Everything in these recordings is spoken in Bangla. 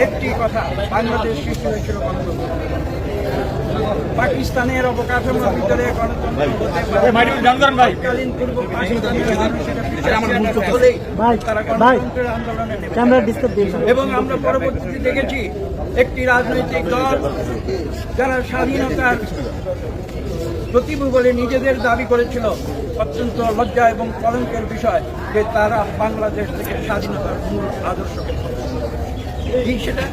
একটি কথা, বাংলাদেশ সৃষ্টি হয়েছিল গণতন্ত্র। পাকিস্তানের অবকাঠামোর ভিতরে গণতন্ত্র হতে পারে তৎকালীন পূর্ব পাকিস্তানের মানুষেরা বলেই তারা গণতন্ত্রের আন্দোলনে নেমেছে। এবং আমরা পরবর্তীতে দেখেছি একটি রাজনৈতিক দল যারা স্বাধীনতার প্রতিভূ বলে নিজেদের দাবি করেছিল, অত্যন্ত লজ্জা এবং কলঙ্কের বিষয় যে তারা বাংলাদেশ থেকে স্বাধীনতার মূল আদর্শকে সেটা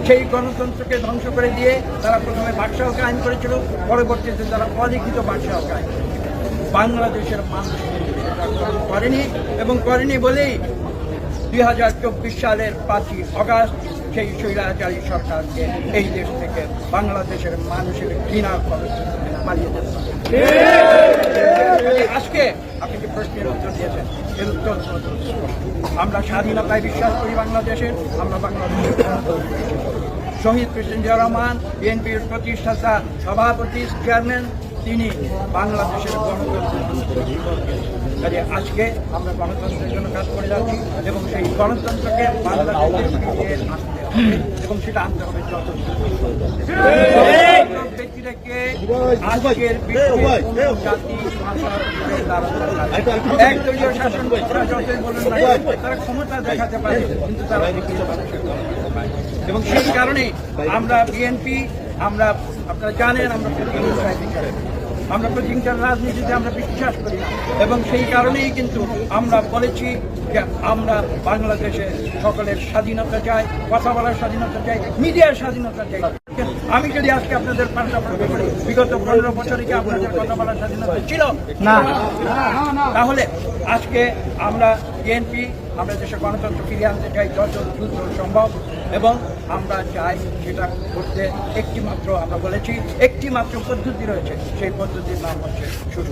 সেই গণতন্ত্রকে ধ্বংস করে দিয়ে তারা প্রথমে বাদশাহ কায়েম করেছিল, পরবর্তীতে তারা অলিখিত বাদশাহ কায়েম। বাংলাদেশের মানুষ করেনি, এবং করেনি বলেই 2024 সালের 5ই আগস্ট সেই স্বৈরাচারী সরকারকে এই দেশ থেকে বাংলাদেশের মানুষের ঘৃণার ফলে পালিয়ে যেতে হবে। আজকে আপনি যে প্রশ্নের উত্তর দিয়েছেন, এর উত্তর আমরা স্বাধীনতায় বিশ্বাস করি বাংলাদেশের। আমরা বাংলাদেশের শহীদ প্রেসিডেন্ট জিয়া রহমান, বিএনপির প্রতিষ্ঠাতা সভাপতি চেয়ারম্যান, তিনি বাংলাদেশের গণতন্ত্র। আজকে আমরা গণতন্ত্রের জন্য কাজ করে যাচ্ছি এবং সেই গণতন্ত্রকে বাংলাদেশে ফিরিয়ে আনতে হবে, এবং সেটা আনতে হবে যত ব্যক্তিটাকে আজকের জাতি একদলীয় শাসন যতই বলুন না, তারা ক্ষমতা দেখাতে পারে কিন্তু তারা এবং সেই কারণে আমরা বিএনপি, আমরা আপনারা জানেন আমরা প্রতিহিংসার রাজনীতিতে আমরা বিশ্বাস করি না, এবং সেই কারণেই কিন্তু আমরা বলেছি যে আমরা বাংলাদেশে সকলের স্বাধীনতা চাই, কথা বলার স্বাধীনতা চাই, মিডিয়ার স্বাধীনতা চাই। আমি যদি আজকে আপনাদের পাশাপাশি করি, বিগত 15 বছরে কি আপনাদের কথা বলার স্বাধীনতা ছিল না? তাহলে আজকে আমরা বিএনপি আমরা দেশে গণতন্ত্র ফিরিয়ে আনতে চাই যত দ্রুত সম্ভব, এবং আমরা চাই সেটা করতে একটি মাত্র, আমরা বলেছি একটি মাত্র পদ্ধতি রয়েছে, সেই পদ্ধতির নাম হচ্ছে সুষ্ঠু